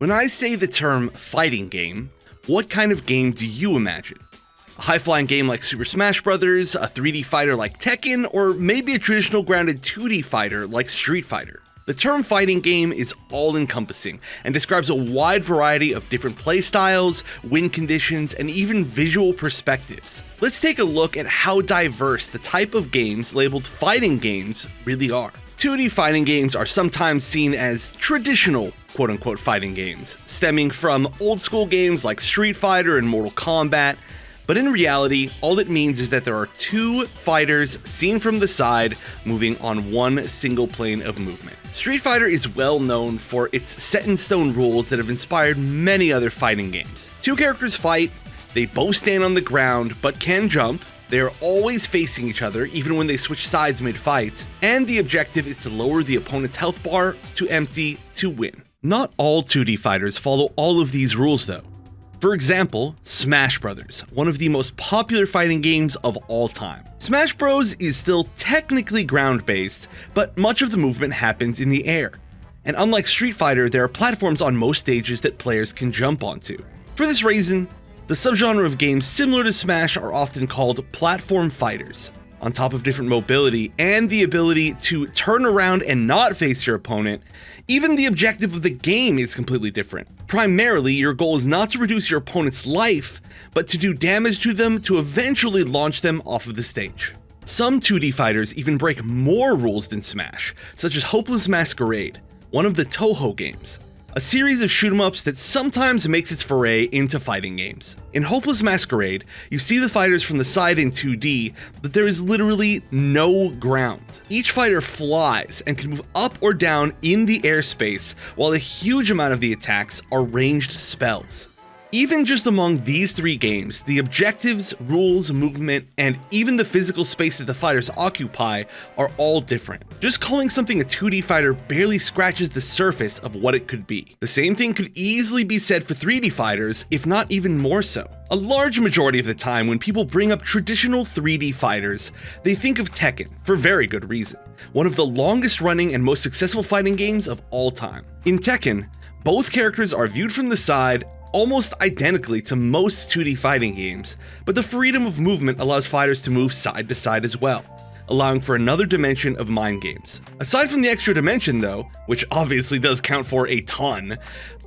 When I say the term fighting game, what kind of game do you imagine? A high-flying game like Super Smash Bros., a 3D fighter like Tekken, or maybe a traditional grounded 2D fighter like Street Fighter? The term fighting game is all-encompassing and describes a wide variety of different playstyles, win conditions, and even visual perspectives. Let's take a look at how diverse the type of games labeled fighting games really are. 2D fighting games are sometimes seen as traditional quote-unquote fighting games, stemming from old-school games like Street Fighter and Mortal Kombat, but in reality, all it means is that there are two fighters seen from the side moving on one single plane of movement. Street Fighter is well known for its set-in-stone rules that have inspired many other fighting games. Two characters fight, they both stand on the ground but can jump, they are always facing each other even when they switch sides mid-fight, and the objective is to lower the opponent's health bar to empty to win. Not all 2D fighters follow all of these rules though. For example, Smash Bros., one of the most popular fighting games of all time. Smash Bros. Is still technically ground-based, but much of the movement happens in the air. And unlike Street Fighter, there are platforms on most stages that players can jump onto. For this reason, the subgenre of games similar to Smash are often called platform fighters. On top of different mobility and the ability to turn around and not face your opponent, even the objective of the game is completely different. Primarily, your goal is not to reduce your opponent's life, but to do damage to them to eventually launch them off of the stage. Some 2D fighters even break more rules than Smash, such as Hopeless Masquerade, one of the Toho games, a series of shoot-'em-ups that sometimes makes its foray into fighting games. In Hopeless Masquerade, you see the fighters from the side in 2D, but there is literally no ground. Each fighter flies and can move up or down in the airspace, while a huge amount of the attacks are ranged spells. Even just among these three games, the objectives, rules, movement, and even the physical space that the fighters occupy are all different. Just calling something a 2D fighter barely scratches the surface of what it could be. The same thing could easily be said for 3D fighters, if not even more so. A large majority of the time when people bring up traditional 3D fighters, they think of Tekken, for very good reason. One of the longest running and most successful fighting games of all time. In Tekken, both characters are viewed from the side, almost identically to most 2D fighting games, but the freedom of movement allows fighters to move side to side as well, allowing for another dimension of mind games. Aside from the extra dimension though, which obviously does count for a ton,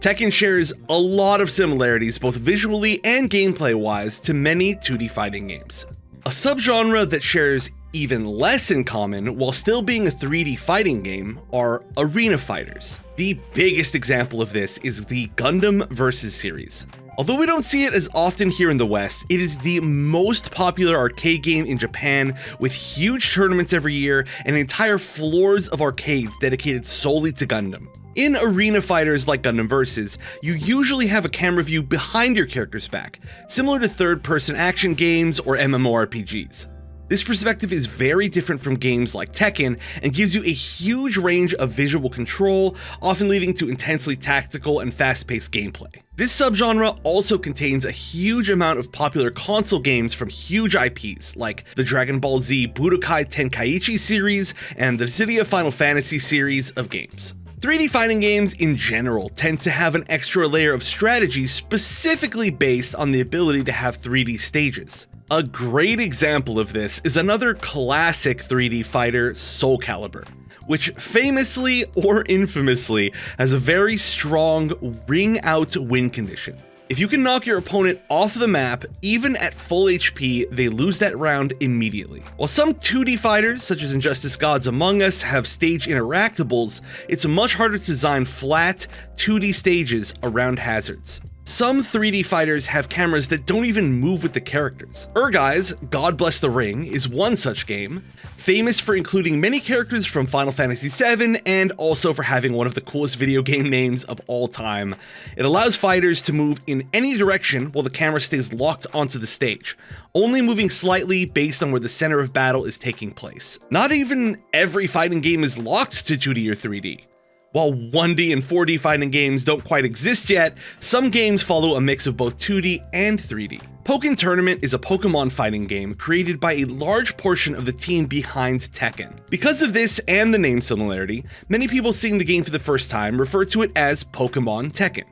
Tekken shares a lot of similarities both visually and gameplay wise to many 2D fighting games. A subgenre that shares even less in common while still being a 3D fighting game are arena fighters. The biggest example of this is the Gundam Versus series. Although we don't see it as often here in the West, it is the most popular arcade game in Japan, with huge tournaments every year and entire floors of arcades dedicated solely to Gundam. In arena fighters like Gundam Versus, you usually have a camera view behind your character's back, similar to third-person action games or MMORPGs. This perspective is very different from games like Tekken and gives you a huge range of visual control, often leading to intensely tactical and fast-paced gameplay. This subgenre also contains a huge amount of popular console games from huge IPs, like the Dragon Ball Z Budokai Tenkaichi series and the Dissidia Final Fantasy series of games. 3D fighting games in general tend to have an extra layer of strategy specifically based on the ability to have 3D stages. A great example of this is another classic 3D fighter, Soul Calibur, which famously or infamously has a very strong ring out win condition. If you can knock your opponent off the map, even at full HP, they lose that round immediately. While some 2D fighters, such as Injustice Gods Among Us, have stage interactables, it's much harder to design flat, 2D stages around hazards. Some 3D fighters have cameras that don't even move with the characters. Urgai's God Bless the Ring is one such game, famous for including many characters from Final Fantasy VII and also for having one of the coolest video game names of all time. It allows fighters to move in any direction while the camera stays locked onto the stage, only moving slightly based on where the center of battle is taking place. Not even every fighting game is locked to 2D or 3D. While 1D and 4D fighting games don't quite exist yet, some games follow a mix of both 2D and 3D. Pokken Tournament is a Pokemon fighting game created by a large portion of the team behind Tekken. Because of this and the name similarity, many people seeing the game for the first time refer to it as Pokemon Tekken.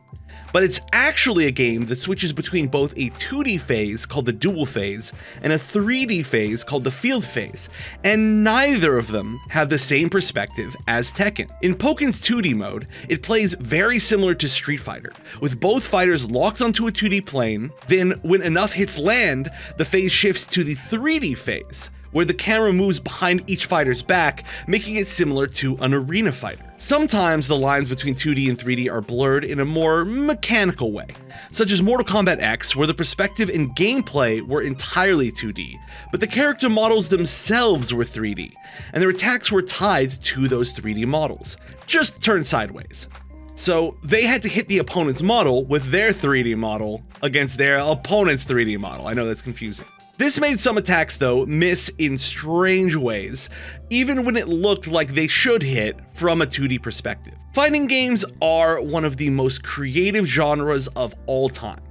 but it's actually a game that switches between both a 2D phase called the dual phase and a 3D phase called the field phase, and neither of them have the same perspective as Tekken. In Pokken's 2D mode, it plays very similar to Street Fighter, with both fighters locked onto a 2D plane. Then when enough hits land, the phase shifts to the 3D phase, where the camera moves behind each fighter's back, making it similar to an arena fighter. Sometimes the lines between 2D and 3D are blurred in a more mechanical way, such as Mortal Kombat X, where the perspective and gameplay were entirely 2D, but the character models themselves were 3D, and their attacks were tied to those 3D models, just turned sideways. So they had to hit the opponent's model with their 3D model against their opponent's 3D model. I know that's confusing. This made some attacks, though, miss in strange ways, even when it looked like they should hit from a 2D perspective. Fighting games are one of the most creative genres of all time,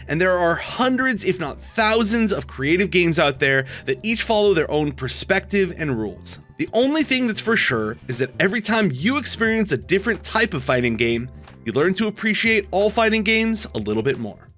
and there are hundreds, if not thousands, of creative games out there that each follow their own perspective and rules. The only thing that's for sure is that every time you experience a different type of fighting game, you learn to appreciate all fighting games a little bit more.